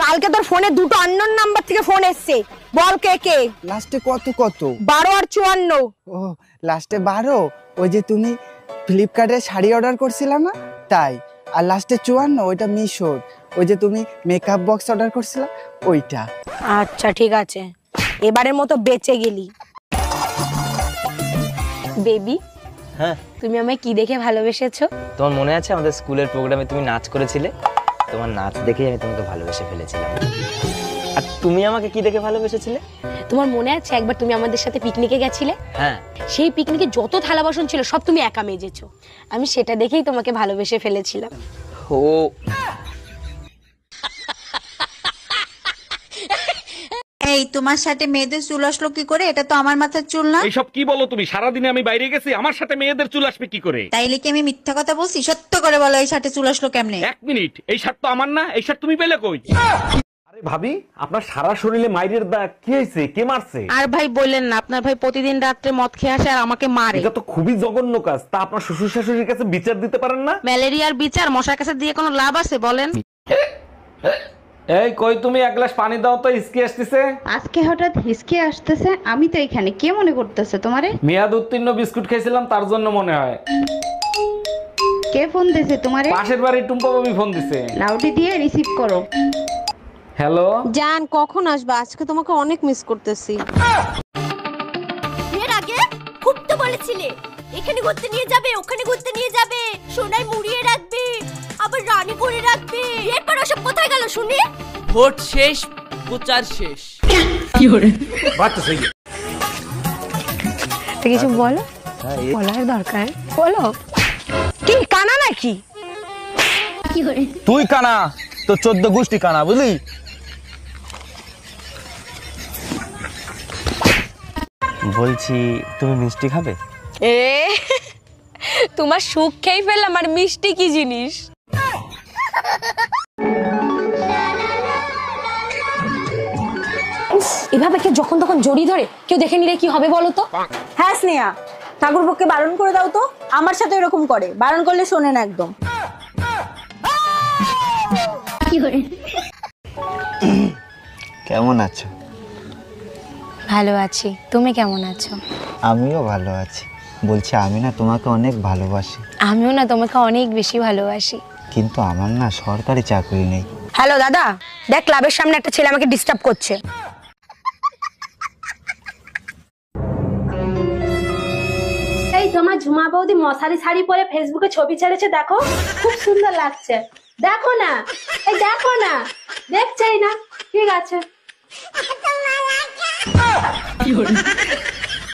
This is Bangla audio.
কালকে তোর ফোনে দুটো আননোন নাম্বার থেকে ফোন এসছে, বল কে কে? লাস্টে কত 12 আর 54। ও লাস্টে 12, ওই যে তুমি ফ্লিপকার্টে শাড়ি অর্ডার করছিলা না তাই। আর লাস্টে 54 ওইটা মিশোর, ওই যে তুমি মেকআপ বক্স অর্ডার করছিলা ওইটা। আচ্ছা ঠিক আছে, এবারের মতো বেঁচে গেলি। বেবি, হ্যাঁ তুমি আমায় কি দেখে ভালোবেসেছো? তোমার মনে আছে আমাদের স্কুলের প্রোগ্রামে তুমি নাচ করেছিলে? তোমার নাচ দেখেই আমি তোমাকে ভালোবেসে ফেলেছিলাম। আর তুমি আমাকে কি দেখে ভালোবেসেছিলে? তোমার মনে আছে একবার তুমি আমাদের সাথে পিকনিকে গেছিলে? হ্যাঁ। সেই পিকনিকে যত থালা বাসন ছিল সব তুমি একা মেজেছো, আমি সেটা দেখেই তোমাকে ভালোবেসে ফেলেছিলাম। ও এই তোমার সাথে মেয়েদের চুল আসলো কি করে? এটা তো আমার মাথার চুল না। এইসব কি বলো তুমি? সারাদিনে আমি বাইরে গেছি, আমার সাথে মেয়েদের চুল আসবে কি করে? তাইলে কি আমি মিথ্যা কথা বলছি? সত্য করে বলো, এই সাথে চুল আসলো কেমনে? এক মিনিট, এই শার্ট তো আমার না, এই শার্ট তুমি পেলে কই? আরে ভাবি, আপনার সারা শরীরে মাইরের দাগ, কি হয়েছে? কে মারছে? আর ভাই বললেন না, আপনার ভাই প্রতিদিন রাত্রে মদ খেয়ে আসে আর আমাকে মারে। এটা তো খুবই জঘন্য কাজ। তা আপনার শ্বশুর শাশুড়ির কাছে বিচার দিতে পারেন না? ম্যালেরিয়ার বিচার মশার কাছে দিয়ে কোনো লাভ আছে বলেন? এই কই তুমি, এক গ্লাস পানি দাও তো, হিসকি আসতেছে। আজকে হঠাৎ হিসকে আসতেছে? আমি তো এখানে, কে মনে করতেছে তোমারে? মেয়াদ উত্তীর্ণ বিস্কুট খেয়েছিলাম তার জন্য মনে হয়। কে ফোন দিছে তোমারে? পাশের বাড়ির টুম্পা বাবি ফোন দিছে। লাউডি দিয়ে রিসিভ করো। হ্যালো জান, কখন আসবে? আজকে তোমাকে অনেক মিস করতেছি। এর আগে খুব তো বলেছিলে এখানে ঘুরতে নিয়ে যাবে, ওখানে ঘুরতে নিয়ে যাবে, সোনায় মুড়িয়ে রাখবে, আবার রানী করে রাখবে। এরপর ওসব কোথায় গেল শুনি? ভোট শেষ, প্রচার শেষ। বাত তো সহি। কিছু বলো, বলার দরকার বলো। কি কানা নাকি? তুই কানা, তো 14 গোষ্ঠী কানা, বুঝলি? বলছি তুমি মিষ্টি খাবে? এ তোমার সুখ খেয়ে ফেললাম, আর মিষ্টি কি জিনিস? এভাবে কেউ যখন তখন জড়িয়ে ধরে কেউ দেখে নিলে কি হবে বলো তো? হ্যাঁ স্নেহা, ঠাকুরপোকে বারণ করে দাও তো। আমার সাথে এরকম করে, বারণ করলে শোনে না একদম। কেমন আছো? ভালো আছি, তুমি কেমন আছো? আমিও ভালো আছি। বলছি আমি না তোমাকে অনেক ভালোবাসি। আমিও না তোমাকে অনেক বেশি ভালোবাসি। কিন্তু আমার না সরকারি চাকরি নেই। হ্যালো দাদা, দেখ ক্লাবের সামনে একটা ছেলে আমাকে ডিস্টার্ব করছে। এই তোমার ঝুমা বৌদি মশারি শাড়ি পরে ফেসবুকে ছবি ছেড়েছে, দেখো খুব সুন্দর লাগছে। দেখো না, এই দেখো না, দেখছেই না? ঠিক আছে।